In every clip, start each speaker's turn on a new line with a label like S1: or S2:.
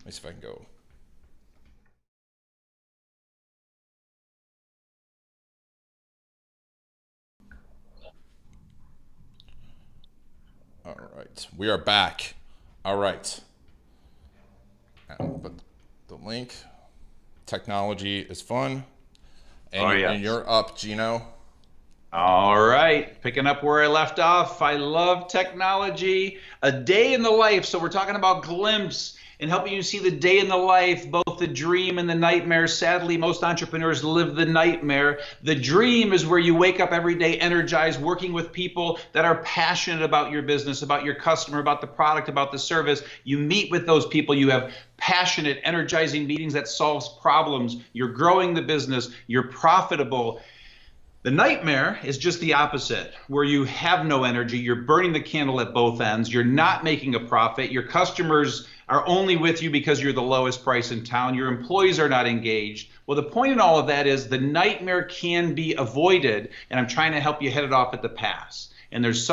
S1: me see if I can go. All right, we are back. All right. But the link, technology is fun. And, and you're up, Gino.
S2: All right, picking up where I left off. I love technology. A day in the life. So we're talking about glimpse and helping you see the day in the life, both the dream and the nightmare. Sadly, most entrepreneurs live the nightmare. The dream is where you wake up every day energized, working with people that are passionate about your business, about your customer, about the product, about the service. You meet with those people. You have passionate, energizing meetings that solves problems. You're growing the business. You're profitable. The nightmare is just the opposite, where you have no energy, you're burning the candle at both ends, you're not making a profit, your customers are only with you because you're the lowest price in town, your employees are not engaged. Well, the point in all of that is the nightmare can be avoided, and I'm trying to help you head it off at the pass. And there's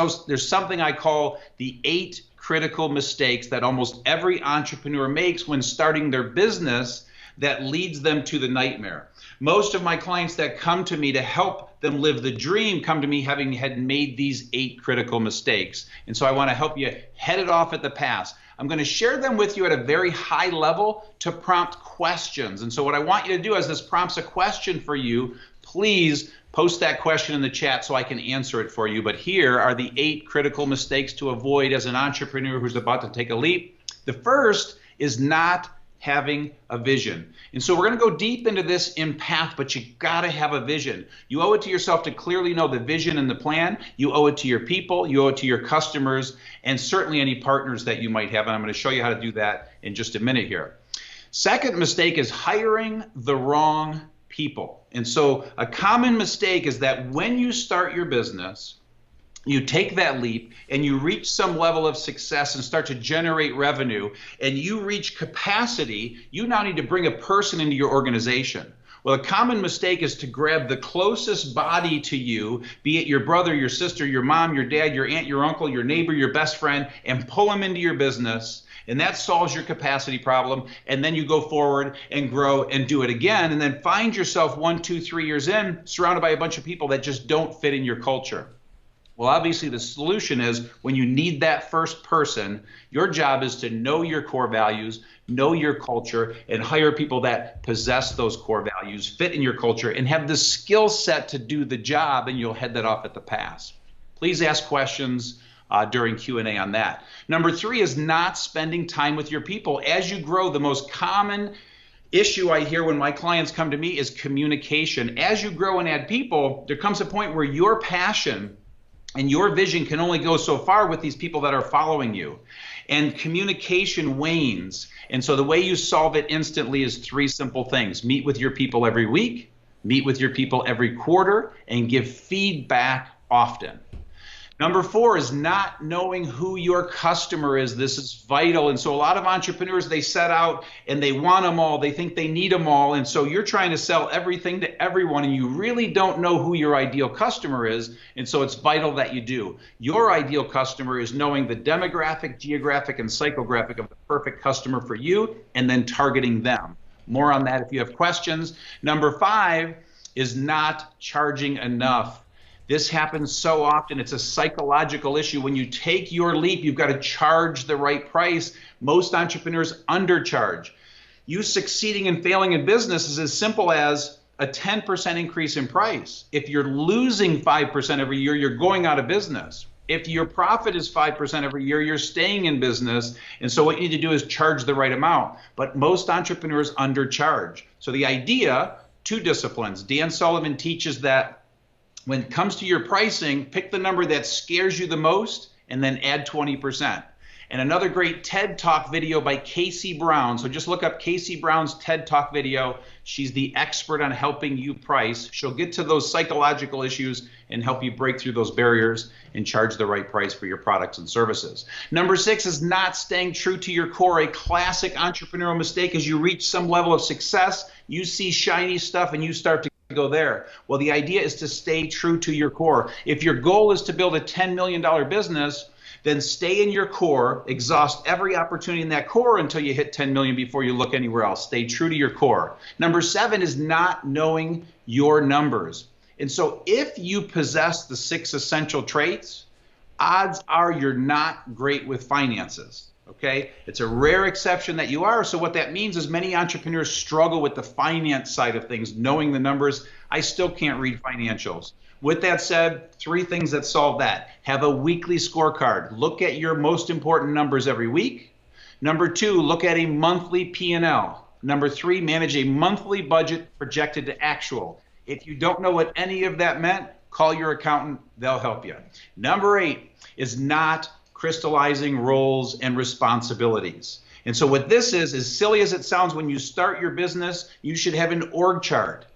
S2: something I call the 8 critical mistakes that almost every entrepreneur makes when starting their business that leads them to the nightmare. Most of my clients that come to me to help them live the dream come to me having had made these 8 critical mistakes. And so I want to help you head it off at the pass. I'm going to share them with you at a very high level to prompt questions. And so what I want you to do as this prompts a question for you, please post that question in the chat so I can answer it for you. But here are the 8 critical mistakes to avoid as an entrepreneur who's about to take a leap. The first is not having a vision. And so we're going to go deep into this in path, but you got to have a vision. You owe it to yourself to clearly know the vision and the plan. You owe it to your people, you owe it to your customers, and certainly any partners that you might have. And I'm going to show you how to do that in just a minute here. Second mistake is hiring the wrong people. And so a common mistake is that when you start your business, you take that leap and you reach some level of success and start to generate revenue and you reach capacity, you now need to bring a person into your organization. Well, a common mistake is to grab the closest body to you, be it your brother, your sister, your mom, your dad, your aunt, your uncle, your neighbor, your best friend, and pull them into your business. And that solves your capacity problem. And then you go forward and grow and do it again. And then find yourself 1, 2, 3 years in, surrounded by a bunch of people that just don't fit in your culture. Well, obviously the solution is when you need that first person, your job is to know your core values, know your culture, and hire people that possess those core values, fit in your culture, and have the skill set to do the job, and you'll head that off at the pass. Please ask questions during Q&A on that. Number 3 is not spending time with your people. As you grow, the most common issue I hear when my clients come to me is communication. As you grow and add people, there comes a point where your passion and your vision can only go so far with these people that are following you. And communication wanes. And so the way you solve it instantly is 3 simple things. Meet with your people every week, meet with your people every quarter, and give feedback often. Number 4 is not knowing who your customer is. This is vital. And so a lot of entrepreneurs, they set out and they want them all. They think they need them all. And so you're trying to sell everything to everyone and you really don't know who your ideal customer is. And so it's vital that you do. Your ideal customer is knowing the demographic, geographic, and psychographic of the perfect customer for you and then targeting them. More on that if you have questions. Number 5 is not charging enough. This happens so often. It's a psychological issue. When you take your leap, you've got to charge the right price. Most entrepreneurs undercharge. You succeeding and failing in business is as simple as a 10% increase in price. If you're losing 5% every year, you're going out of business. If your profit is 5% every year, you're staying in business. And so what you need to do is charge the right amount. But most entrepreneurs undercharge. So the idea, 2 disciplines. Dan Sullivan teaches that when it comes to your pricing, pick the number that scares you the most and then add 20%. And another great TED Talk video by Casey Brown. So just look up Casey Brown's TED Talk video. She's the expert on helping you price. She'll get to those psychological issues and help you break through those barriers and charge the right price for your products and services. Number 6 is not staying true to your core. A classic entrepreneurial mistake is you reach some level of success, you see shiny stuff, and you start to go there. Well, the idea is to stay true to your core. If your goal is to build a $10 million business, Then stay in your core, exhaust every opportunity in that core until you hit 10 million before you look anywhere else. Stay true to your core. Number 7 is not knowing your numbers. And so if you possess the 6 essential traits, odds are you're not great with finances. Okay, it's a rare exception that you are. So what that means is many entrepreneurs struggle with the finance side of things, knowing the numbers. I still can't read financials. With that said, 3 things that solve that. Have a weekly scorecard. Look at your most important numbers every week. Number 2, look at a monthly P&L. Number 3, manage a monthly budget projected to actual. If you don't know what any of that meant, call your accountant. They'll help you. Number 8 is not crystallizing roles and responsibilities. And so what this is, as silly as it sounds, when you start your business, you should have an org chart.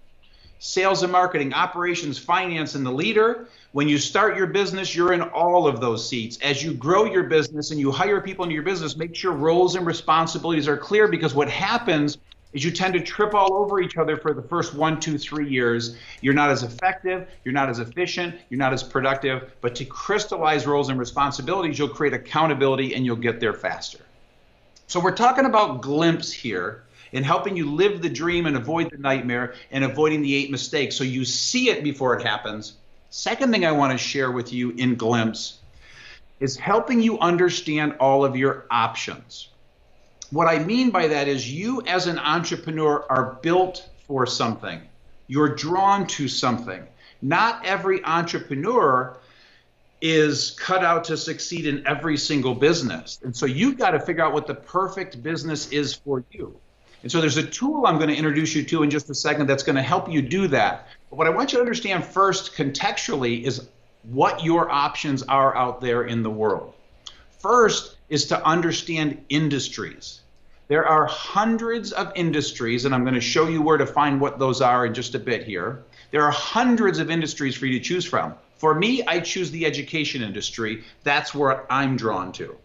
S2: Sales and marketing, operations, finance, and the leader. When you start your business, you're in all of those seats. As you grow your business and you hire people into your business, make sure roles and responsibilities are clear, because what happens is you tend to trip all over each other for the first 1, 2, 3 years. You're not as effective, you're not as efficient, you're not as productive. But to crystallize roles and responsibilities, you'll create accountability and you'll get there faster. So we're talking about Glimpse here, in helping you live the dream and avoid the nightmare and avoiding the 8 mistakes so you see it before it happens. Second thing I want to share with you in Glimpse is helping you understand all of your options. What I mean by that is you as an entrepreneur are built for something. You're drawn to something. Not every entrepreneur is cut out to succeed in every single business. And so you've got to figure out what the perfect business is for you. And so there's a tool I'm going to introduce you to in just a second that's going to help you do that. But what I want you to understand first contextually is what your options are out there in the world. First is to understand industries. There are hundreds of industries, and I'm going to show you where to find what those are in just a bit here. There are hundreds of industries for you to choose from. For me, I choose the education industry. That's where I'm drawn to.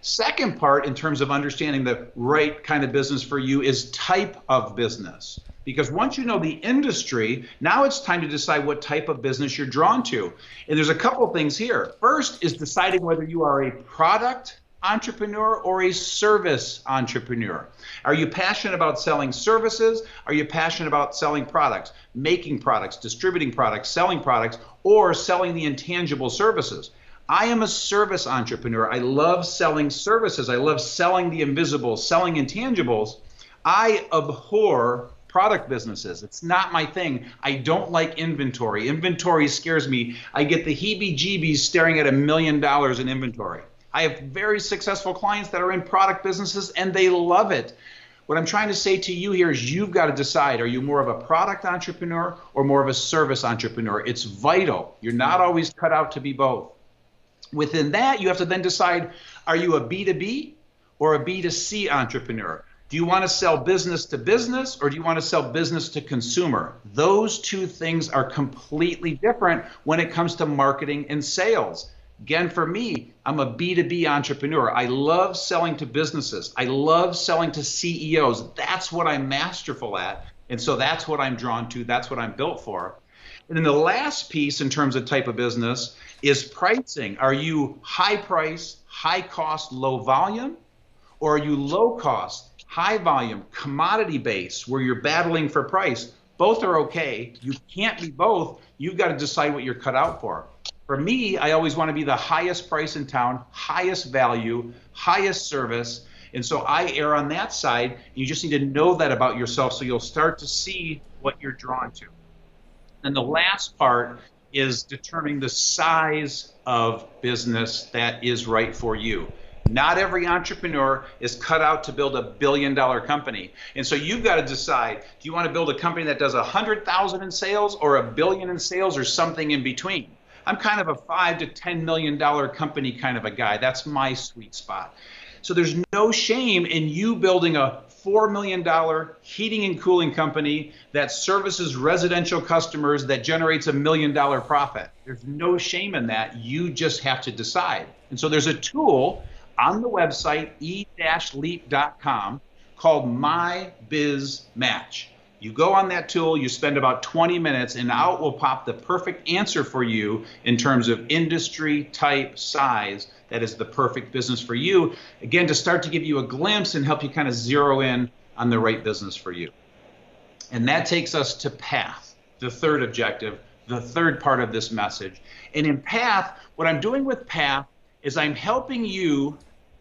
S2: Second part, in terms of understanding the right kind of business for you, is type of business. Because once you know the industry, now it's time to decide what type of business you're drawn to. And there's a couple things here. First is deciding whether you are a product entrepreneur or a service entrepreneur. Are you passionate about selling services? Are you passionate about selling products, making products, distributing products, selling products, or selling the intangible services? I am a service entrepreneur. I love selling services. I love selling the invisible, selling intangibles. I abhor product businesses. It's not my thing. I don't like inventory. Inventory scares me. I get the heebie-jeebies staring at $1 million in inventory. I have very successful clients that are in product businesses and they love it. What I'm trying to say to you here is you've got to decide, are you more of a product entrepreneur or more of a service entrepreneur? It's vital. You're not always cut out to be both. Within that, you have to then decide, are you a B2B or a B2C entrepreneur? Do you want to sell business to business or do you want to sell business to consumer? Those two things are completely different when it comes to marketing and sales. Again, for me, I'm a B2B entrepreneur. I love selling to businesses. I love selling to CEOs. That's what I'm masterful at. And so that's what I'm drawn to. That's what I'm built for. And then the last piece in terms of type of business is pricing. Are you high price, high cost, low volume? Or are you low cost, high volume, commodity base where you're battling for price? Both are okay. You can't be both. You've got to decide what you're cut out for. For me, I always want to be the highest price in town, highest value, highest service. And so I err on that side. You just need to know that about yourself so you'll start to see what you're drawn to. And the last part is determining the size of business that is right for you. Not every entrepreneur is cut out to build $1 billion company. And so you've got to decide, do you want to build a company that does 100,000 in sales or $1 billion in sales or something in between? I'm kind of a $5 to $10 million company kind of a guy. That's my sweet spot. So there's no shame in you building a $4 million heating and cooling company that services residential customers that generates $1 million profit. There's no shame in that. You just have to decide. And so there's a tool on the website, e-leap.com, called My Biz Match. You go on that tool, you spend about 20 minutes, and out will pop the perfect answer for you in terms of industry, type, size that is the perfect business for you. Again, to start to give you a glimpse and help you kind of zero in on the right business for you. And that takes us to PATH, the third objective, the third part of this message. And in PATH, what I'm doing with PATH is I'm helping you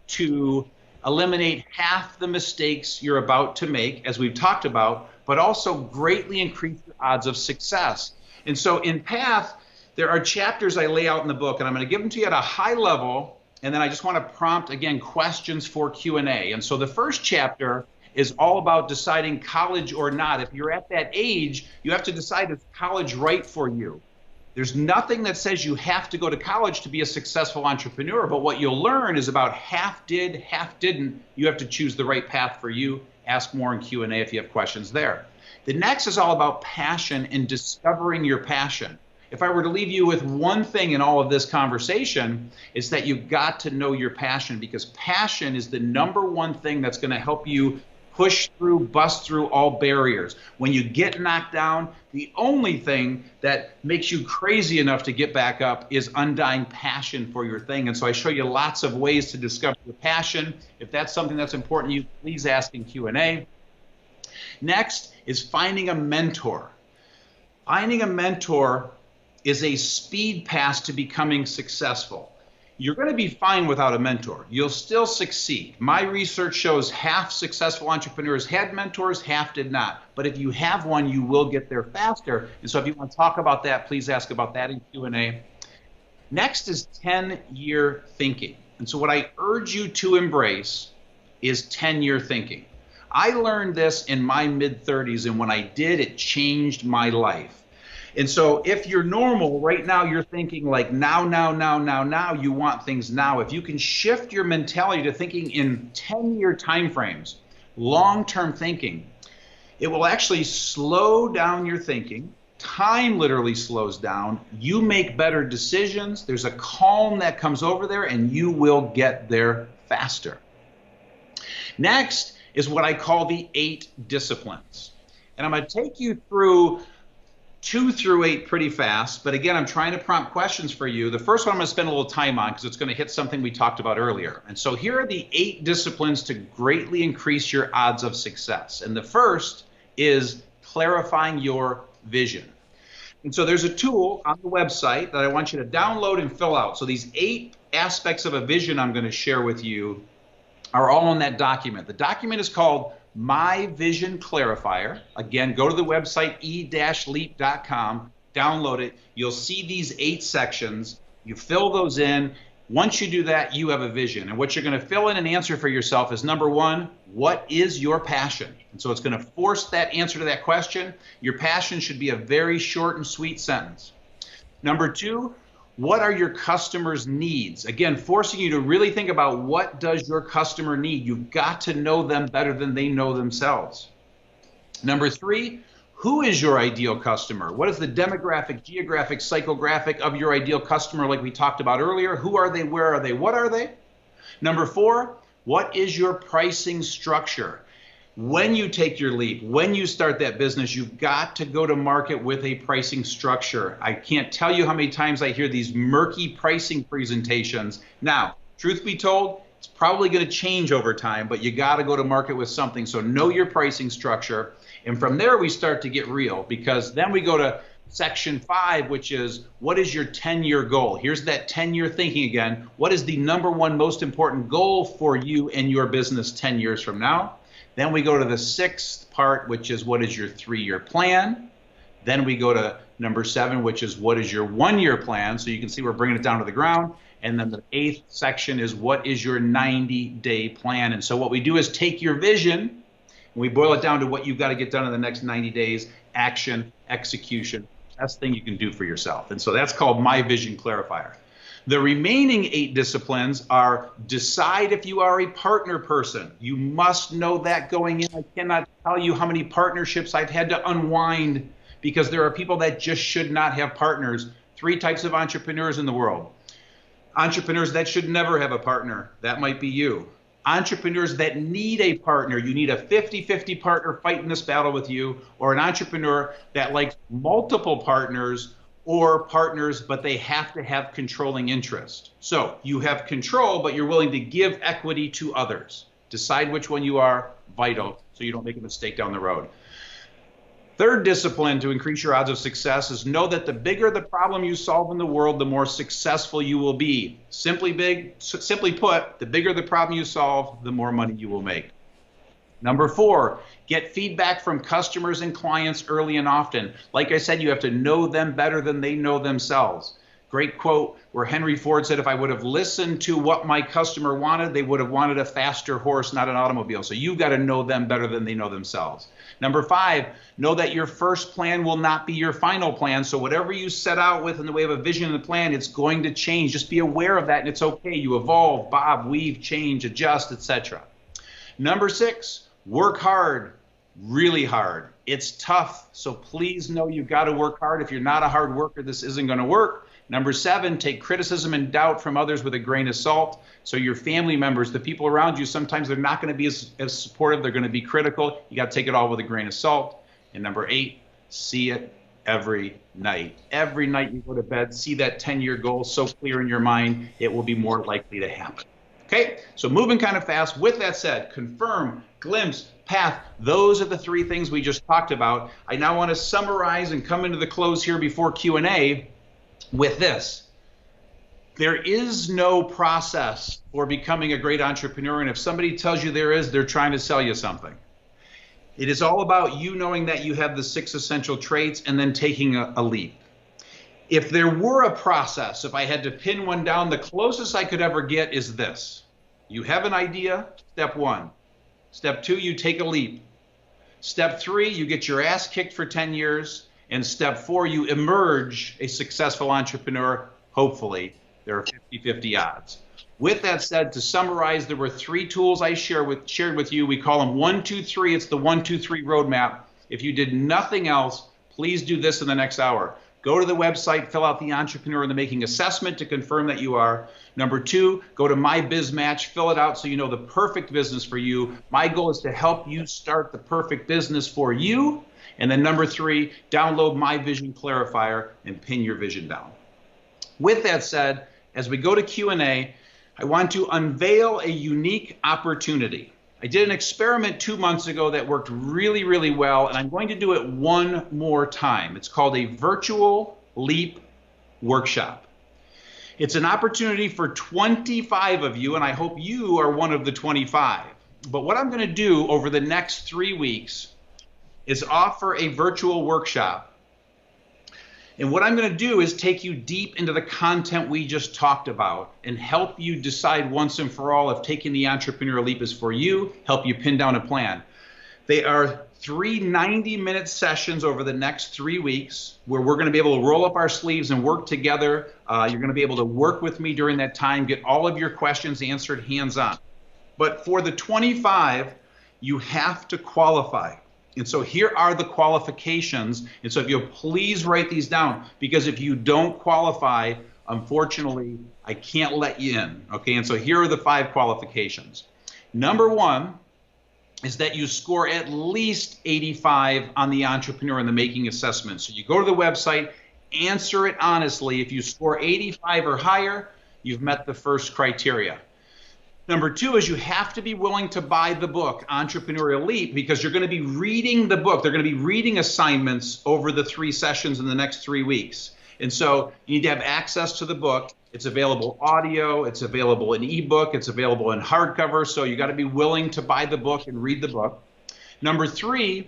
S2: to eliminate half the mistakes you're about to make, as we've talked about, but also greatly increase your odds of success. And so in PATH, there are chapters I lay out in the book, and I'm going to give them to you at a high level, and then I just want to prompt, again, questions for Q&A. And so the first chapter is all about deciding college or not. If you're at that age, you have to decide, is college right for you? There's nothing that says you have to go to college to be a successful entrepreneur, but what you'll learn is about half did, half didn't. You have to choose the right path for you. Ask more in Q&A if you have questions there. The next is all about passion and discovering your passion. If I were to leave you with one thing in all of this conversation, it's that you've got to know your passion, because passion is the number one thing that's going to help you push through, bust through all barriers. When you get knocked down, the only thing that makes you crazy enough to get back up is undying passion for your thing. And so I show you lots of ways to discover your passion. If that's something that's important to you, please ask in Q&A. Next is finding a mentor. Finding a mentor is a speed pass to becoming successful. You're going to be fine without a mentor. You'll still succeed. My research shows half successful entrepreneurs had mentors, half did not. But if you have one, you will get there faster. And so if you want to talk about that, please ask about that in Q&A. Next is 10-year thinking. And so what I urge you to embrace is 10-year thinking. I learned this in my mid-30s, and when I did, it changed my life. And so if you're normal, right now you're thinking like now, you want things now. If you can shift your mentality to thinking in 10-year time frames, long-term thinking, it will actually slow down your thinking. Time literally slows down. You make better decisions. There's a calm that comes over there, and you will get there faster. Next is what I call the 8 disciplines. And I'm going to take you through 2 through 8 pretty fast, but again, I'm trying to prompt questions for you. The first one I'm going to spend a little time on because it's going to hit something we talked about earlier. And so here are the 8 disciplines to greatly increase your odds of success. And the first is clarifying your vision. And so there's a tool on the website that I want you to download and fill out. So these 8 aspects of a vision I'm going to share with you are all in that document. The document is called My Vision Clarifier. Again, go to the website e-leap.com, download it. You'll see these 8 sections. You fill those in. Once you do that, you have a vision. And what you're going to fill in and answer for yourself is, number 1, what is your passion? And so it's going to force that answer to that question. Your passion should be a very short and sweet sentence. Number 2, what are your customers' needs? Again, forcing you to really think about what does your customer need. You've got to know them better than they know themselves. Number 3, who is your ideal customer? What is the demographic, geographic, psychographic of your ideal customer like we talked about earlier? Who are they? Where are they? What are they? Number 4, what is your pricing structure? When you take your leap, when you start that business, you've got to go to market with a pricing structure. I can't tell you how many times I hear these murky pricing presentations. Now, truth be told, it's probably going to change over time, but you got to go to market with something. So know your pricing structure. And from there, we start to get real, because then we go to section 5, which is, what is your 10-year goal? Here's that 10-year thinking again. What is the number 1 most important goal for you and your business 10 years from now? Then we go to the 6th part, which is, what is your 3-year plan? Then we go to number 7, which is, what is your 1-year plan? So you can see we're bringing it down to the ground. And then the 8th section is, what is your 90-day plan? And so what we do is take your vision, and we boil it down to what you've got to get done in the next 90 days, action, execution, best thing you can do for yourself. And so that's called My Vision Clarifier. The remaining 8 disciplines are, decide if you are a partner person. You must know that going in. I cannot tell you how many partnerships I've had to unwind because there are people that just should not have partners. 3 types of entrepreneurs in the world. Entrepreneurs that should never have a partner. That might be you. Entrepreneurs that need a partner. You need a 50-50 partner fighting this battle with you, or an entrepreneur that likes multiple partners, or partners, but they have to have controlling interest. So you have control, but you're willing to give equity to others. Decide which one you are, vital, so you don't make a mistake down the road. Third discipline to increase your odds of success is know that the bigger the problem you solve in the world, the more successful you will be. Simply put, the bigger the problem you solve, the more money you will make. Number 4, get feedback from customers and clients early and often. Like I said, you have to know them better than they know themselves. Great quote where Henry Ford said, if I would have listened to what my customer wanted, they would have wanted a faster horse, not an automobile. So you've got to know them better than they know themselves. Number 5, know that your first plan will not be your final plan. So whatever you set out with in the way of a vision and a plan, it's going to change. Just be aware of that, and it's okay. You evolve, bob, weave, change, adjust, etc. Number 6, work hard, really hard. It's tough, so please know you've got to work hard. If you're not a hard worker, this isn't going to work. Number 7, take criticism and doubt from others with a grain of salt. So your family members, the people around you, sometimes they're not going to be as supportive. They're going to be critical. You got to take it all with a grain of salt. And number 8, see it every night. Every night you go to bed, see that 10-year goal so clear in your mind, it will be more likely to happen. Okay, so moving kind of fast. With that said, confirm, glimpse, path, those are the 3 things we just talked about. I now want to summarize and come into the close here before Q&A with this. There is no process for becoming a great entrepreneur, and if somebody tells you there is, they're trying to sell you something. It is all about you knowing that you have the 6 essential traits and then taking a leap. If there were a process, if I had to pin one down, the closest I could ever get is this. You have an idea, step 1. Step 2, you take a leap. Step 3, you get your ass kicked for 10 years. And step 4, you emerge a successful entrepreneur, hopefully. There are 50-50 odds. With that said, to summarize, there were 3 tools I shared with you. We call them 1, 2, 3. It's the 1, 2, 3 roadmap. If you did nothing else, please do this in the next hour. Go to the website, fill out the Entrepreneur in the Making assessment to confirm that you are. Number 2, go to My Biz Match, fill it out so you know the perfect business for you. My goal is to help you start the perfect business for you. And then number 3, download My Vision Clarifier and pin your vision down. With that said, as we go to Q&A, I want to unveil a unique opportunity. I did an experiment 2 months ago that worked really, really well, and I'm going to do it one more time. It's called a Virtual Leap Workshop. It's an opportunity for 25 of you, and I hope you are one of the 25. But what I'm going to do over the next 3 weeks is offer a virtual workshop. And what I'm going to do is take you deep into the content we just talked about and help you decide once and for all if taking the entrepreneurial leap is for you, help you pin down a plan. They are 3 90-minute sessions over the next 3 weeks where we're going to be able to roll up our sleeves and work together. You're going to be able to work with me during that time, get all of your questions answered hands-on. But for the 25, you have to qualify. And so here are the qualifications. And so if you'll please write these down, because if you don't qualify, unfortunately, I can't let you in. Okay, and so here are the 5 qualifications. Number 1 is that you score at least 85 on the Entrepreneur in the Making assessment. So you go to the website, answer it honestly. If you score 85 or higher, you've met the first criteria. Number 2 is you have to be willing to buy the book, Entrepreneurial Leap, because you're going to be reading the book. They're going to be reading assignments over the 3 sessions in the next 3 weeks. And so you need to have access to the book. It's available audio, it's available in ebook, it's available in hardcover. So you got to be willing to buy the book and read the book. Number 3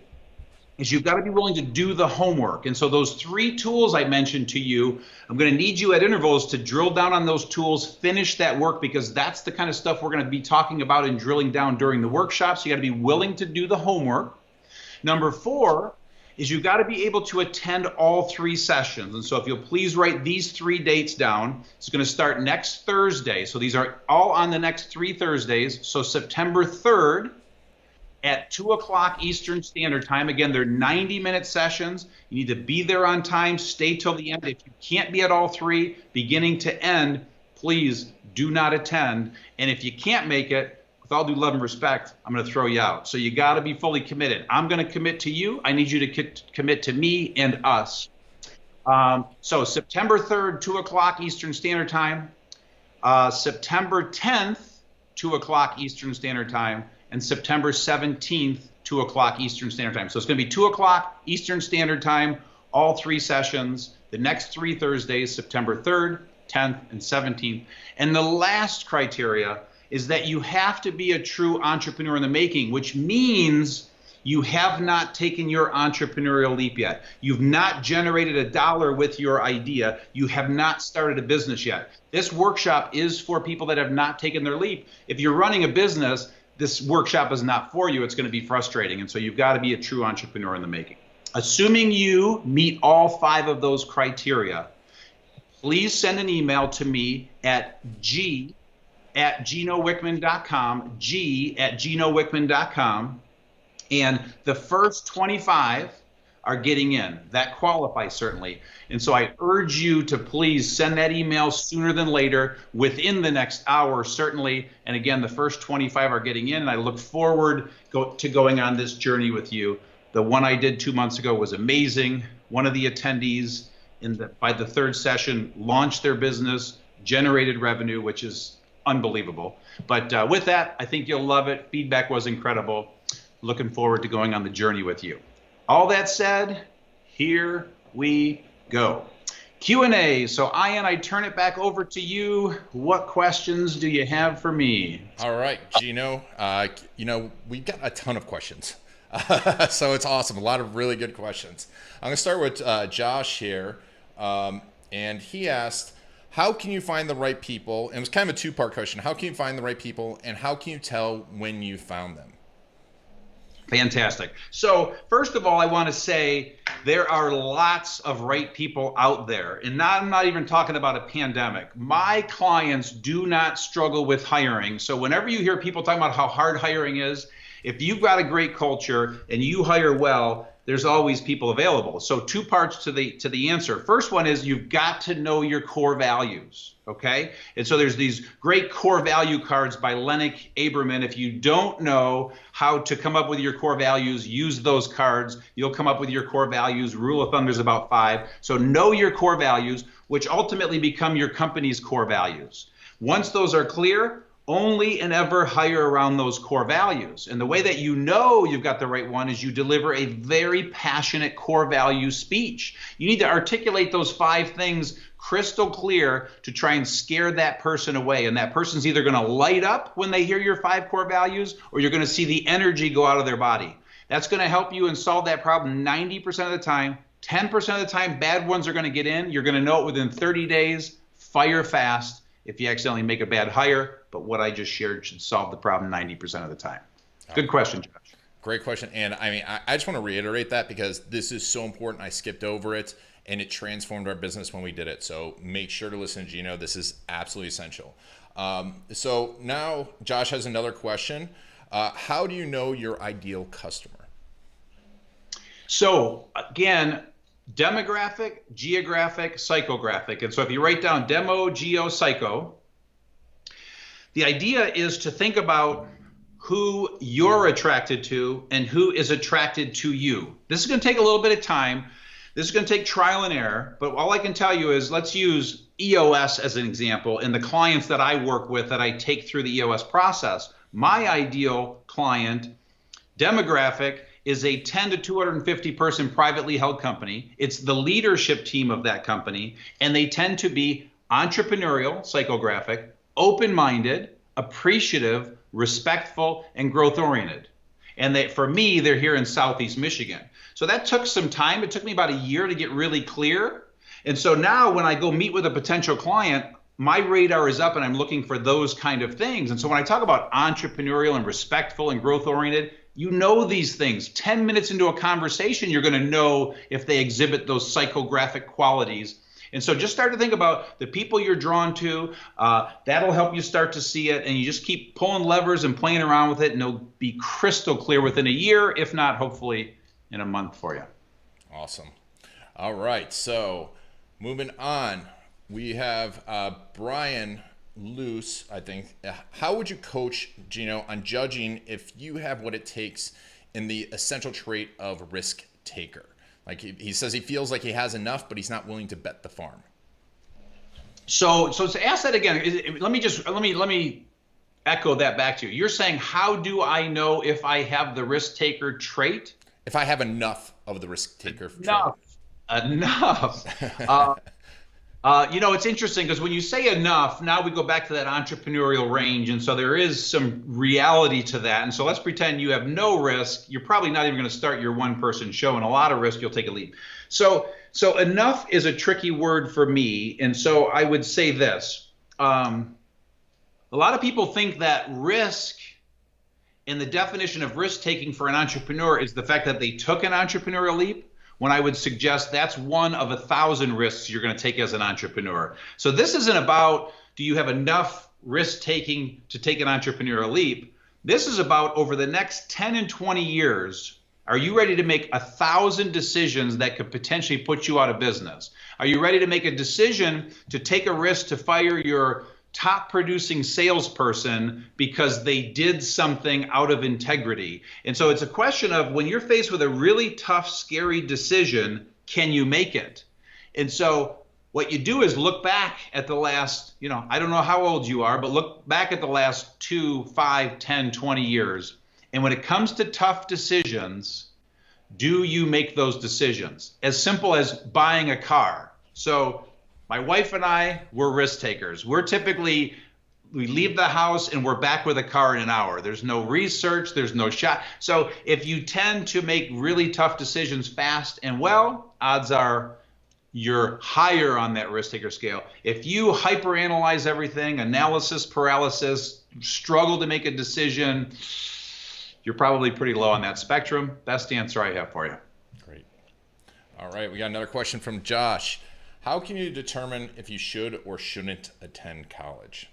S2: is you've got to be willing to do the homework. And so those 3 tools I mentioned to you, I'm going to need you at intervals to drill down on those tools, finish that work, because that's the kind of stuff we're going to be talking about and drilling down during the workshop. So you got to be willing to do the homework. Number 4 is you've got to be able to attend all 3 sessions. And so if you'll please write these 3 dates down, it's going to start next Thursday. So these are all on the next 3 Thursdays. So September 3rd, at 2 o'clock Eastern Standard Time. Again, they're 90-minute sessions. You need to be there on time. Stay till the end. If you can't be at all 3, beginning to end, please do not attend. And if you can't make it, with all due love and respect, I'm going to throw you out. So you got to be fully committed. I'm going to commit to you. I need you to commit to me and us. So September 3rd, 2 o'clock Eastern Standard Time, September 10th, 2 o'clock Eastern Standard Time, and September 17th, 2 o'clock Eastern Standard Time. So it's going to be 2 o'clock Eastern Standard Time, all 3 sessions, the next 3 Thursdays, September 3rd, 10th, and 17th. And the last criteria is that you have to be a true entrepreneur in the making, which means you have not taken your entrepreneurial leap yet. You've not generated $1 with your idea. You have not started a business yet. This workshop is for people that have not taken their leap. If you're running a business, this workshop is not for you. It's going to be frustrating. And so you've got to be a true entrepreneur in the making. Assuming you meet all 5 of those criteria, please send an email to me at g@ginowickman.com, g@ginowickman.com. And the first 25 are getting in. That qualifies, certainly. And so I urge you to please send that email sooner than later, within the next hour, certainly. And again, the first 25 are getting in, and I look forward to going on this journey with you. The one I did 2 months ago was amazing. One of the attendees by the 3rd session launched their business, generated revenue, which is unbelievable. But with that, I think you'll love it. Feedback was incredible. Looking forward to going on the journey with you. All that said, here we go. Q&A. So Ian, I turn it back over to you. What questions do you have for me?
S1: All right, Gino. We've got a ton of questions. So it's awesome. A lot of really good questions. I'm going to start with Josh here. And he asked, how can you find the right people? And it was kind of a 2-part question. How can you find the right people, and how can you tell when you found them?
S2: Fantastic. So first of all, I want to say there are lots of right people out there. And I'm not even talking about a pandemic. My clients do not struggle with hiring. So whenever you hear people talking about how hard hiring is, if you've got a great culture and you hire well, there's always people available. So 2 parts to the answer. First one is you've got to know your core values, okay? And so there's these great core value cards by Lennox Aberman. If you don't know how to come up with your core values, use those cards. You'll come up with your core values. Rule of thumb is about 5. So know your core values, which ultimately become your company's core values. Once those are clear, only and ever hire around those core values. And the way that you know you've got the right one is you deliver a very passionate core value speech. You need to articulate those 5 things crystal clear to try and scare that person away. And that person's either going to light up when they hear your 5 core values, or you're going to see the energy go out of their body. That's going to help you and solve that problem 90% of the time. 10% of the time, bad ones are going to get in. You're going to know it within 30 days. Fire fast. If you accidentally make a bad hire, but what I just shared should solve the problem 90% of the time. Good question, Josh.
S1: Great question. And I mean, I just want to reiterate that because this is so important. I skipped over it and it transformed our business when we did it. So make sure to listen to Gino. This is absolutely essential. So now Josh has another question. How do you know your ideal customer?
S2: So again, demographic, geographic, psychographic. And so if you write down demo, geo, psycho, the idea is to think about who you're attracted to and who is attracted to you. This is going to take a little bit of time. This is going to take trial and error. But all I can tell you is let's use EOS as an example. And the clients that I work with that I take through the EOS process, my ideal client demographic is a 10 to 250 person privately held company. It's the leadership team of that company, and they tend to be entrepreneurial, psychographic, open-minded, appreciative, respectful, and growth-oriented. And for me, they're here in Southeast Michigan. So that took some time. It took me about a year to get really clear. And so now when I go meet with a potential client, my radar is up and I'm looking for those kind of things. And so when I talk about entrepreneurial and respectful and growth-oriented, you know these things. 10 minutes into a conversation, you're going to know if they exhibit those psychographic qualities. And so just start to think about the people you're drawn to. That'll help you start to see it. And you just keep pulling levers and playing around with it, and it'll be crystal clear within a year, if not, hopefully, in a month for you.
S1: Awesome. All right. So moving on, we have Brian Luce, I think. How would you coach Gino on judging if you have what it takes in the essential trait of risk taker? Like he says he feels like he has enough, but he's not willing to bet the farm.
S2: So to ask that again, let me echo that back to you. You're saying, how do I know if I have the risk taker trait?
S1: If I have enough of the risk taker trait.
S2: Enough. It's interesting because when you say enough, now we go back to that entrepreneurial range. And so there is some reality to that. And so let's pretend you have no risk. You're probably not even going to start your one-person show, and a lot of risk, you'll take a leap. So enough is a tricky word for me. And so I would say this. A lot of people think that risk, and the definition of risk taking for an entrepreneur, is the fact that they took an entrepreneurial leap, when I would suggest that's one of 1,000 risks you're going to take as an entrepreneur. So this isn't about, do you have enough risk taking to take an entrepreneurial leap? This is about, over the next 10 and 20 years, are you ready to make 1,000 decisions that could potentially put you out of business? Are you ready to make a decision to take a risk to fire your top producing salesperson because they did something out of integrity? And so it's a question of, when you're faced with a really tough, scary decision, can you make it? And so what you do is look back at the last, I don't know how old you are, but look back at the last 2, 5, 10, 20 years. And when it comes to tough decisions, do you make those decisions? As simple as buying a car. So my wife and I, we're risk takers. We leave the house and we're back with a car in an hour. There's no research, there's no shot. So if you tend to make really tough decisions fast and well, odds are you're higher on that risk taker scale. If you hyperanalyze everything, analysis paralysis, struggle to make a decision, you're probably pretty low on that spectrum. That's the answer I have for you.
S1: Great. All right, we got another question from Josh. How can you determine if you should or shouldn't attend college?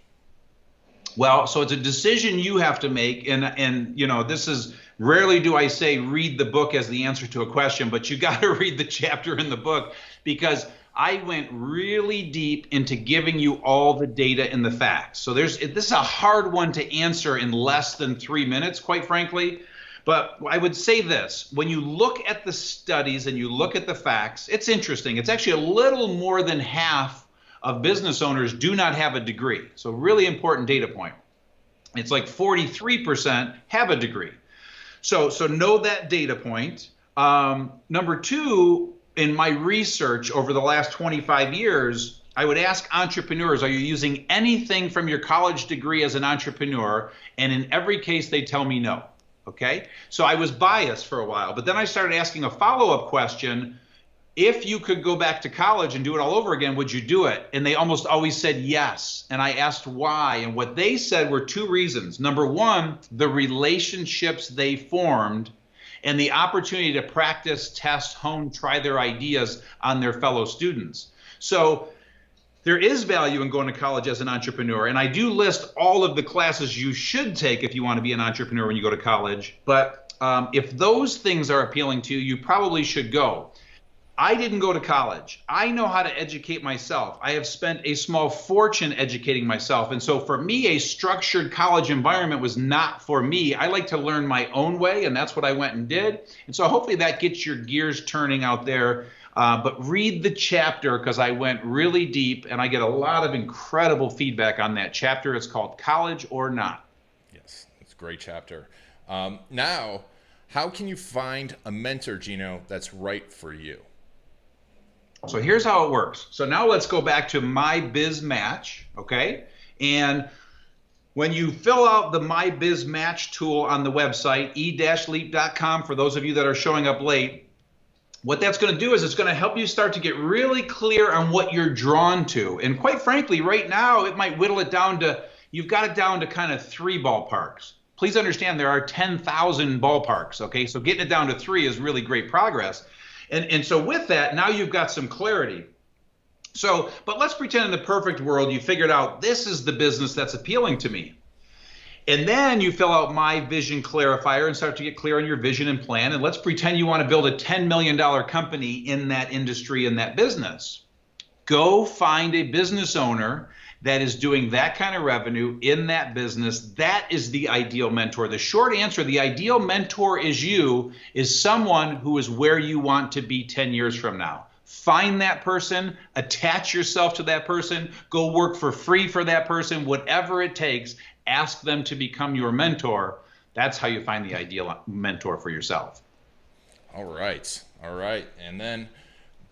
S2: Well, so it's a decision you have to make, and this is, rarely do I say read the book as the answer to a question, but you got to read the chapter in the book, because I went really deep into giving you all the data and the facts. So this is a hard one to answer in less than 3 minutes, quite frankly. But I would say this: when you look at the studies and you look at the facts, it's interesting. It's actually a little more than half of business owners do not have a degree. So really important data point. It's like 43% have a degree. So know that data point. Number two, in my research over the last 25 years, I would ask entrepreneurs, are you using anything from your college degree as an entrepreneur? And in every case, they tell me no. Okay, so I was biased for a while, but then I started asking a follow-up question. If you could go back to college and do it all over again, would you do it? And they almost always said yes. And I asked why. And what they said were two reasons. Number one, the relationships they formed and the opportunity to practice, test, hone, try their ideas on their fellow students. So there is value in going to college as an entrepreneur. And I do list all of the classes you should take if you want to be an entrepreneur when you go to college. But if those things are appealing to you, you probably should go. I didn't go to college. I know how to educate myself. I have spent a small fortune educating myself. And so for me, a structured college environment was not for me. I like to learn my own way, and that's what I went and did. And so hopefully that gets your gears turning out there. But read the chapter, because I went really deep, and I get a lot of incredible feedback on that chapter. It's called College or Not.
S1: Yes, it's a great chapter. Now, how can you find a mentor, Gino, that's right for you?
S2: So here's how it works. So now let's go back to My Biz Match, okay? And when you fill out the My Biz Match tool on the website, e-leap.com, for those of you that are showing up late, what that's going to do is it's going to help you start to get really clear on what you're drawn to. And quite frankly, right now, it might whittle it down to, you've got it down to kind of 3 ballparks. Please understand there are 10,000 ballparks, okay? So getting it down to 3 is really great progress. And so with that, now you've got some clarity. So, but let's pretend in the perfect world you figured out this is the business that's appealing to me. And then you fill out My Vision Clarifier and start to get clear on your vision and plan. And let's pretend you want to build a $10 million company in that industry, in that business. Go find a business owner that is doing that kind of revenue in that business. That is the ideal mentor. The short answer, the ideal mentor is someone who is where you want to be 10 years from now. Find that person, attach yourself to that person, go work for free for that person, whatever it takes, ask them to become your mentor. That's how you find the ideal mentor for yourself.
S1: All right. All right. And then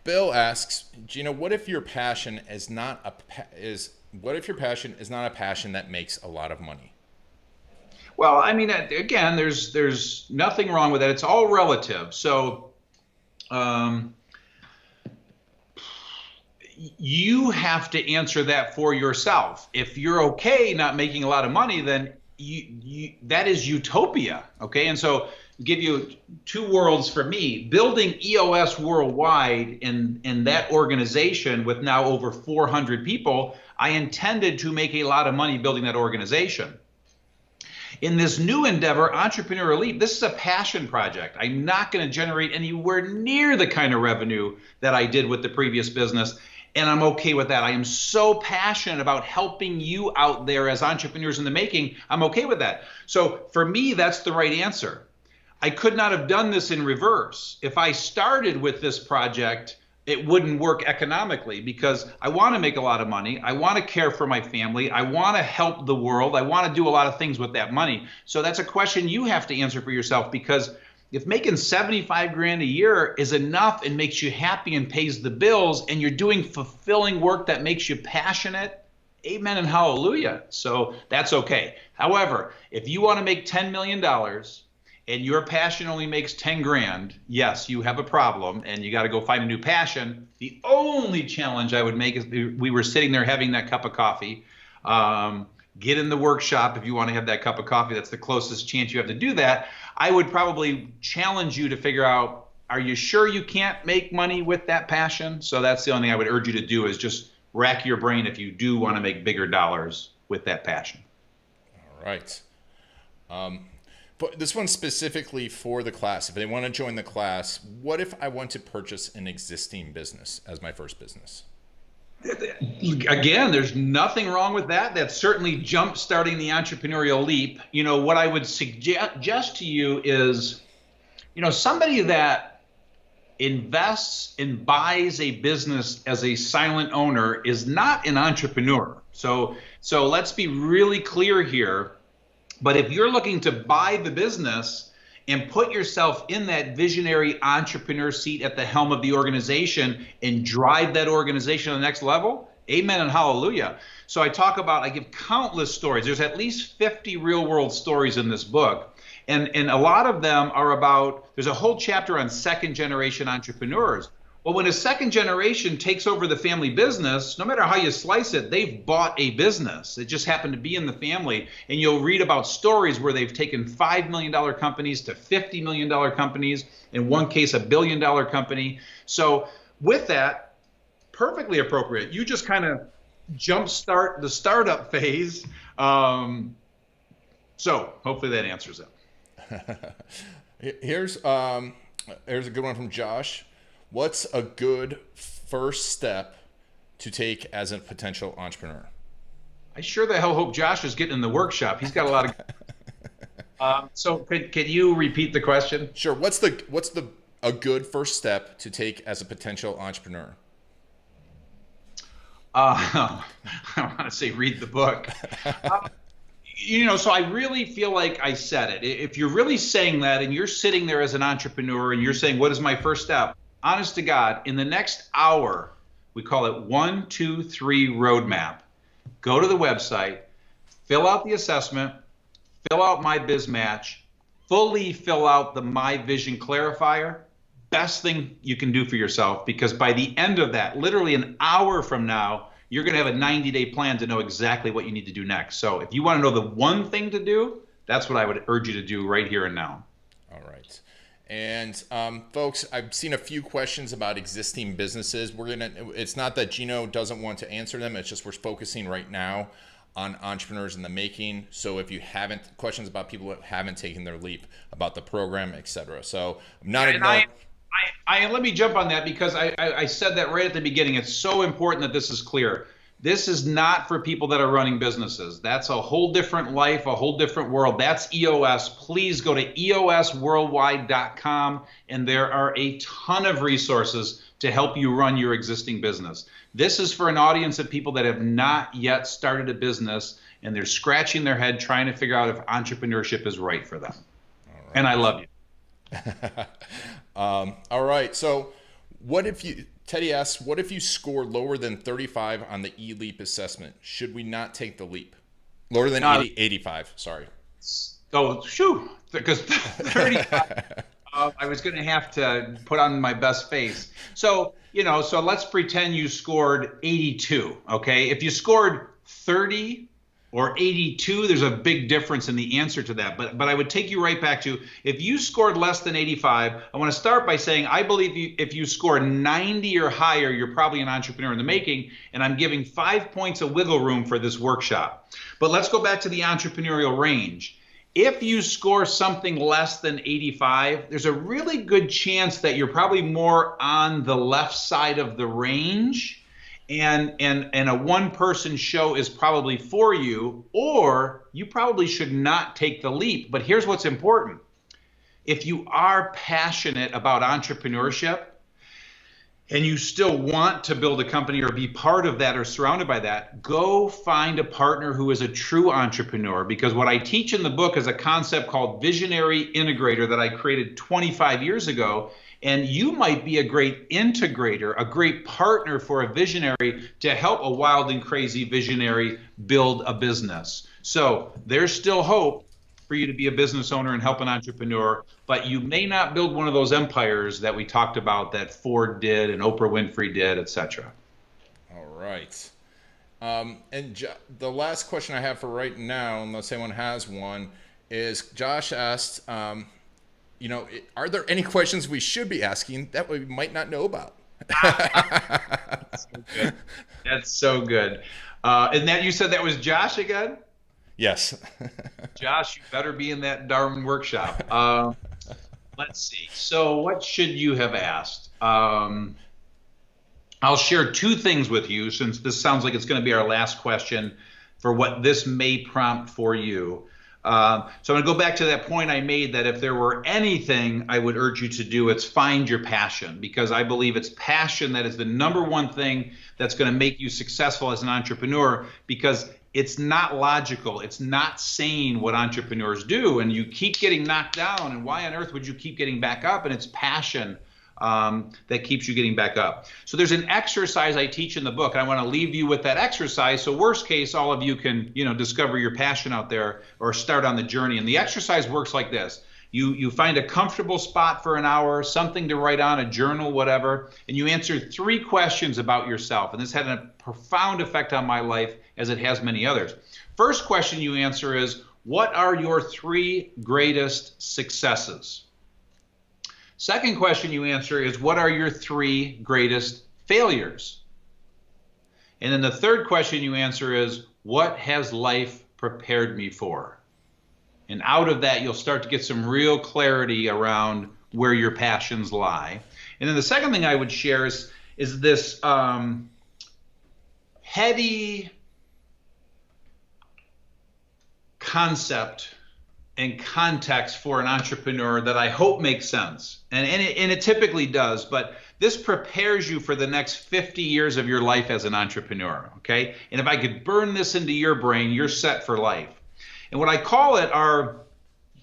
S1: Bill asks, Gino, what if your passion is not a passion that makes a lot of money?
S2: Well, I mean, again, there's nothing wrong with that. It's all relative. So, you have to answer that for yourself. If you're okay not making a lot of money, then that is utopia. Okay, and so I'll give you two worlds for me. Building EOS worldwide in that organization with now over 400 people, I intended to make a lot of money building that organization. In this new endeavor, Entrepreneur Elite, this is a passion project. I'm not going to generate anywhere near the kind of revenue that I did with the previous business, and I'm okay with that. I am so passionate about helping you out there as entrepreneurs in the making. I'm okay with that. So for me, that's the right answer. I could not have done this in reverse. If I started with this project, it wouldn't work economically because I want to make a lot of money. I want to care for my family. I want to help the world. I want to do a lot of things with that money. So that's a question you have to answer for yourself, because if making 75 grand a year is enough and makes you happy and pays the bills, and you're doing fulfilling work that makes you passionate, amen and hallelujah. So that's okay. However, if you want to make $10 million and your passion only makes 10 grand, yes, you have a problem and you got to go find a new passion. The only challenge I would make is we were sitting there having that cup of coffee. Get in the workshop if you want to have that cup of coffee. That's the closest chance you have to do that. I would probably challenge you to figure out, are you sure you can't make money with that passion? So that's the only thing I would urge you to do, is just rack your brain if you do want to make bigger dollars with that passion.
S1: All right. But this one's specifically for the class. If they want to join the class, what if I want to purchase an existing business as my first business?
S2: Again, there's nothing wrong with that. That's certainly jump starting the entrepreneurial leap. You know, what I would suggest to you is, you know, somebody that invests and buys a business as a silent owner is not an entrepreneur. So let's be really clear here. But if you're looking to buy the business and put yourself in that visionary entrepreneur seat at the helm of the organization and drive that organization to the next level, amen and hallelujah. So I give countless stories. There's at least 50 real world stories in this book. And a lot of them are about, there's a whole chapter on second generation entrepreneurs. Well, when a second generation takes over the family business, no matter how you slice it, they've bought a business. It just happened to be in the family. And you'll read about stories where they've taken $5 million companies to $50 million companies, in one case, $1 billion company. So with that, perfectly appropriate. You just kind of jumpstart the startup phase. So hopefully that answers it.
S1: Here's a good one from Josh. What's a good first step to take as a potential entrepreneur?
S2: I sure the hell hope Josh is getting in the workshop. He's got a lot of. So can you repeat the question?
S1: Sure. What's a good first step to take as a potential entrepreneur?
S2: I want to say read the book. You know, so I really feel like I said it. If you're really saying that and you're sitting there as an entrepreneur and you're saying, what is my first step? Honest to God, in the next hour, we call it 1, 2, 3 roadmap. Go to the website, fill out the assessment, fill out my biz match, fully fill out the my vision clarifier. Best thing you can do for yourself, because by the end of that, literally an hour from now, you're going to have a 90-day plan to know exactly what you need to do next. So if you want to know the one thing to do, that's what I would urge you to do right here and now.
S1: All right. And folks, I've seen a few questions about existing businesses. It's not that Gino doesn't want to answer them. It's just we're focusing right now on entrepreneurs in the making. So if you haven't, questions about people that haven't taken their leap, about the program, etc. So I'm not ignoring.
S2: Let me jump on that, because I said that right at the beginning. It's so important that this is clear. This is not for people that are running businesses. That's a whole different life, a whole different world. That's EOS. Please go to eosworldwide.com, and there are a ton of resources to help you run your existing business. This is for an audience of people that have not yet started a business, and they're scratching their head trying to figure out if entrepreneurship is right for them. All right. And I love you.
S1: All right. So Teddy asks, what if you score lower than 35 on the E-Leap assessment? Should we not take the leap? Lower than 85, sorry.
S2: Oh, shoo, because 35, I was going to have to put on my best face. So, so let's pretend you scored 82, okay? If you scored 30 or 82, there's a big difference in the answer to that. But I would take you right back to, if you scored less than 85, I want to start by saying, I believe if you score 90 or higher, you're probably an entrepreneur in the making, and I'm giving 5 points of wiggle room for this workshop. But let's go back to the entrepreneurial range. If you score something less than 85, there's a really good chance that you're probably more on the left side of the range, and a one-person show is probably for you, or you probably should not take the leap. But here's what's important. If you are passionate about entrepreneurship and you still want to build a company or be part of that or surrounded by that, go find a partner who is a true entrepreneur, because what I teach in the book is a concept called visionary integrator that I created 25 years ago. And you might be a great integrator, a great partner for a visionary to help a wild and crazy visionary build a business. So there's still hope for you to be a business owner and help an entrepreneur, but you may not build one of those empires that we talked about that Ford did and Oprah Winfrey did, etc.
S1: All right. And the last question I have for right now, unless anyone has one, is Josh asked, are there any questions we should be asking that we might not know about?
S2: That's so good. That's so good. And that you said that was Josh again?
S1: Yes.
S2: Josh, you better be in that darn workshop. Let's see. So what should you have asked? I'll share two things with you, since this sounds like it's going to be our last question for what this may prompt for you. So I'm going to go back to that point I made, that if there were anything I would urge you to do, it's find your passion, because I believe it's passion that is the number one thing that's going to make you successful as an entrepreneur, because it's not logical. It's not sane what entrepreneurs do, and you keep getting knocked down, and why on earth would you keep getting back up? And it's passion that keeps you getting back up. So there's an exercise I teach in the book, and I want to leave you with that exercise. So worst case, all of you can, discover your passion out there or start on the journey. And the exercise works like this. You find a comfortable spot for an hour, something to write on, a journal, whatever, and you answer 3 questions about yourself. And this had a profound effect on my life, as it has many others. First question you answer is, what are your 3 greatest successes? Second question you answer is, what are your 3 greatest failures? And then the third question you answer is, what has life prepared me for? And out of that, you'll start to get some real clarity around where your passions lie. And then the second thing I would share is this heady concept and context for an entrepreneur that I hope makes sense. And it typically does, but this prepares you for the next 50 years of your life as an entrepreneur, okay? And if I could burn this into your brain, you're set for life. And what I call it are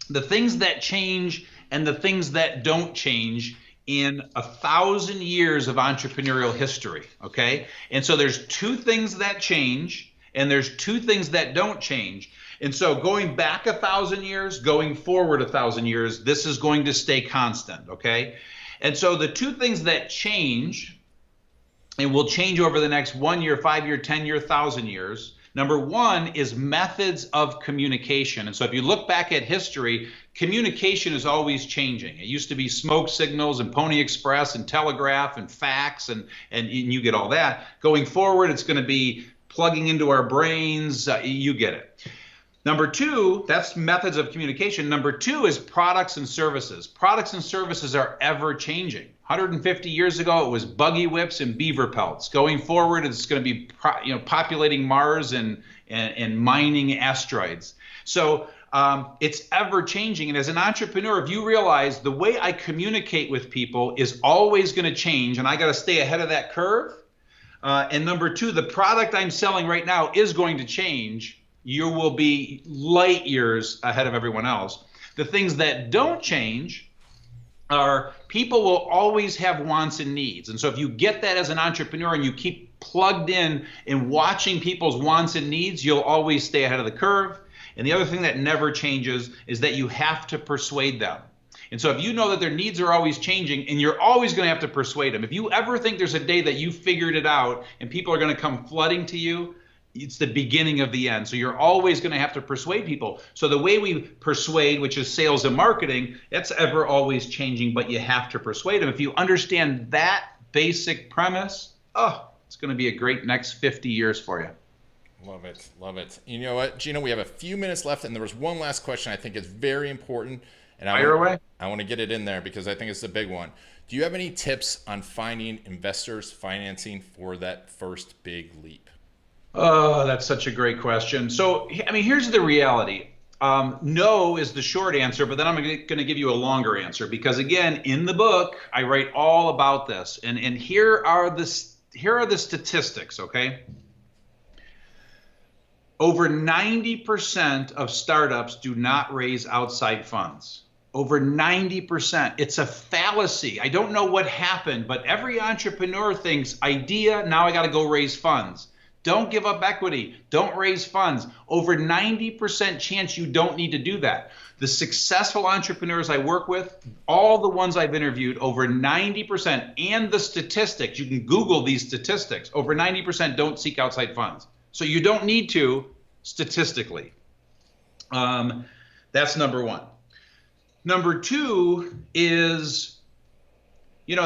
S2: the things that change and the things that don't change in 1,000 years of entrepreneurial history, okay? And so there's 2 things that change, and there's 2 things that don't change. And so going back 1,000 years, going forward 1,000 years, this is going to stay constant, okay? And so the 2 things that change, and will change over the next 1 year, 5 year, 10 year, 1,000 years, number 1 is methods of communication. And so if you look back at history, communication is always changing. It used to be smoke signals and Pony Express and telegraph and fax, and you get all that. Going forward, it's going to be plugging into our brains. You get it. Number two, that's methods of communication. Number two is products and services. Products and services are ever changing. 150 years ago, it was buggy whips and beaver pelts. Going forward, it's going to be populating Mars and mining asteroids. So it's ever changing. And as an entrepreneur, if you realize the way I communicate with people is always going to change, and I got to stay ahead of that curve. And number two, the product I'm selling right now is going to change. You will be light years ahead of everyone else. The things that don't change are people will always have wants and needs. And so if you get that as an entrepreneur and you keep plugged in and watching people's wants and needs, you'll always stay ahead of the curve. And the other thing that never changes is that you have to persuade them. And so if you know that their needs are always changing, and you're always going to have to persuade them. If you ever think there's a day that you figured it out and people are going to come flooding to you, it's the beginning of the end. So you're always going to have to persuade people. So the way we persuade, which is sales and marketing, that's ever always changing, but you have to persuade them. If you understand that basic premise, it's going to be a great next 50 years for you.
S1: Love it. Love it. You know what, Gino, we have a few minutes left, and there was one last question I think is very important. And
S2: Fire away.
S1: I want to get it in there because I think it's a big one. Do you have any tips on finding investors financing for that first big leap?
S2: Oh, that's such a great question. So, I mean, here's the reality. No is the short answer, but then I'm going to give you a longer answer because, again, in the book, I write all about this. And here are the statistics, okay? Over 90% of startups do not raise outside funds. Over 90%. It's a fallacy. I don't know what happened, but every entrepreneur thinks, idea, now I got to go raise funds. Don't give up equity. Don't raise funds. Over 90% chance you don't need to do that. The successful entrepreneurs I work with, all the ones I've interviewed, over 90%, and the statistics, you can Google these statistics, over 90% don't seek outside funds. So you don't need to statistically. That's number one. Number two is, and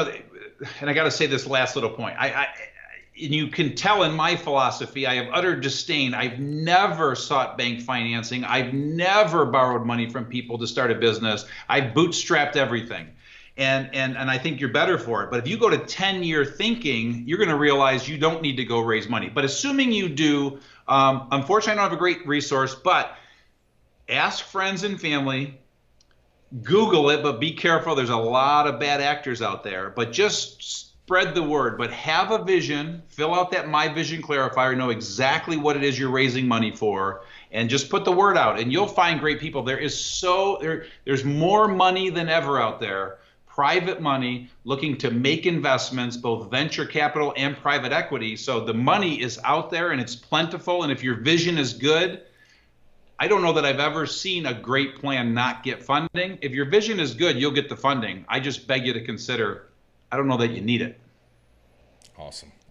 S2: I got to say this last little point. And you can tell in my philosophy, I have utter disdain. I've never sought bank financing. I've never borrowed money from people to start a business. I bootstrapped everything. And I think you're better for it. But if you go to 10-year thinking, you're going to realize you don't need to go raise money. But assuming you do, unfortunately, I don't have a great resource, but ask friends and family, Google it, but be careful. There's a lot of bad actors out there. But just spread the word, but have a vision, fill out that My Vision clarifier, know exactly what it is you're raising money for, and just put the word out, and you'll find great people. There's more money than ever out there, private money looking to make investments, both venture capital and private equity. So the money is out there and it's plentiful, and if your vision is good, I don't know that I've ever seen a great plan not get funding. If your vision is good, you'll get the funding. I just beg you to consider, I don't know that you need it.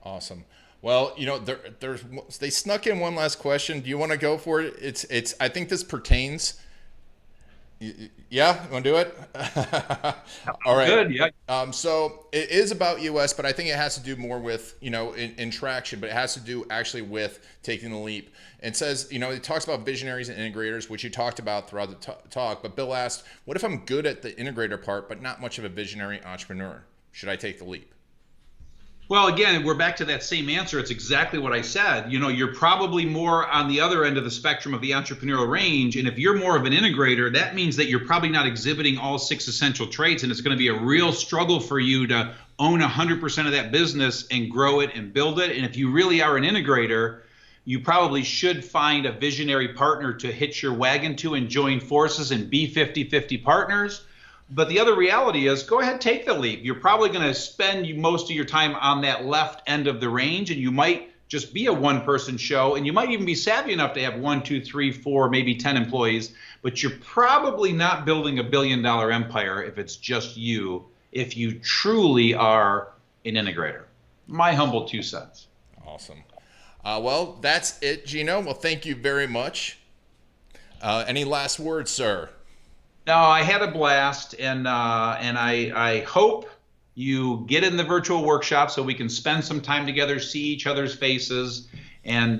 S1: Awesome. Well, they snuck in one last question. Do you want to go for it? It's. I think this pertains. Yeah, you want to do it? All right.
S2: Good. Yeah.
S1: So it is about US, but I think it has to do more with in traction, but it has to do actually with taking the leap. It says it talks about visionaries and integrators, which you talked about throughout the talk. But Bill asked, "What if I'm good at the integrator part, but not much of a visionary entrepreneur? Should I take the leap?"
S2: Well, again, we're back to that same answer. It's exactly what I said. You're probably more on the other end of the spectrum of the entrepreneurial range. And if you're more of an integrator, that means that you're probably not exhibiting all 6 essential traits. And it's going to be a real struggle for you to own 100% of that business and grow it and build it. And if you really are an integrator, you probably should find a visionary partner to hitch your wagon to and join forces and be 50-50 partners. But the other reality is, go ahead, take the leap. You're probably going to spend most of your time on that left end of the range, and you might just be a one-person show, and you might even be savvy enough to have 1, 2, 3, 4, maybe 10 employees, but you're probably not building $1 billion empire if it's just you, if you truly are an integrator. My humble 2 cents.
S1: Awesome. Well, that's it, Gino. Well, thank you very much. Any last words, sir?
S2: No, I had a blast, and I hope you get in the virtual workshop so we can spend some time together, see each other's faces, and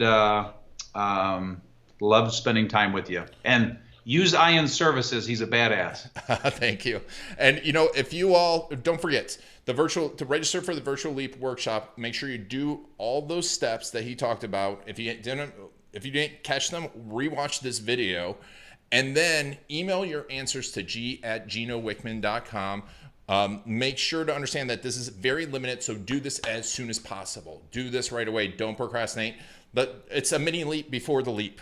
S2: Love spending time with you. And use Ian's services. He's a badass.
S1: Thank you. And you know, if you all don't forget to register for the virtual leap workshop, make sure you do all those steps that he talked about. If you didn't catch them, rewatch this video, and then email your answers to g@ginowickman.com. Make sure to understand that this is very limited, so do this as soon as possible. Do this right away. Don't procrastinate. But it's a mini leap before the leap.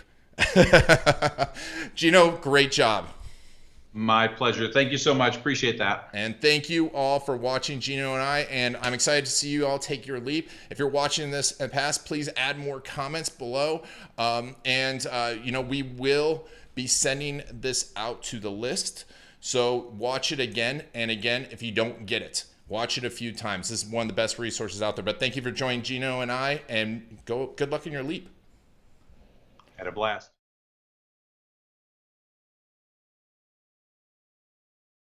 S1: Gino, great job.
S2: My pleasure. Thank you so much. Appreciate that.
S1: And thank you all for watching Gino and I, and I'm excited to see you all take your leap. If you're watching this in the past, please add more comments below. You know, we will be sending this out to the list. So watch it again and again if you don't get it. Watch it a few times. This is one of the best resources out there. But thank you for joining Gino and I, and good luck in your leap.
S2: Had a blast.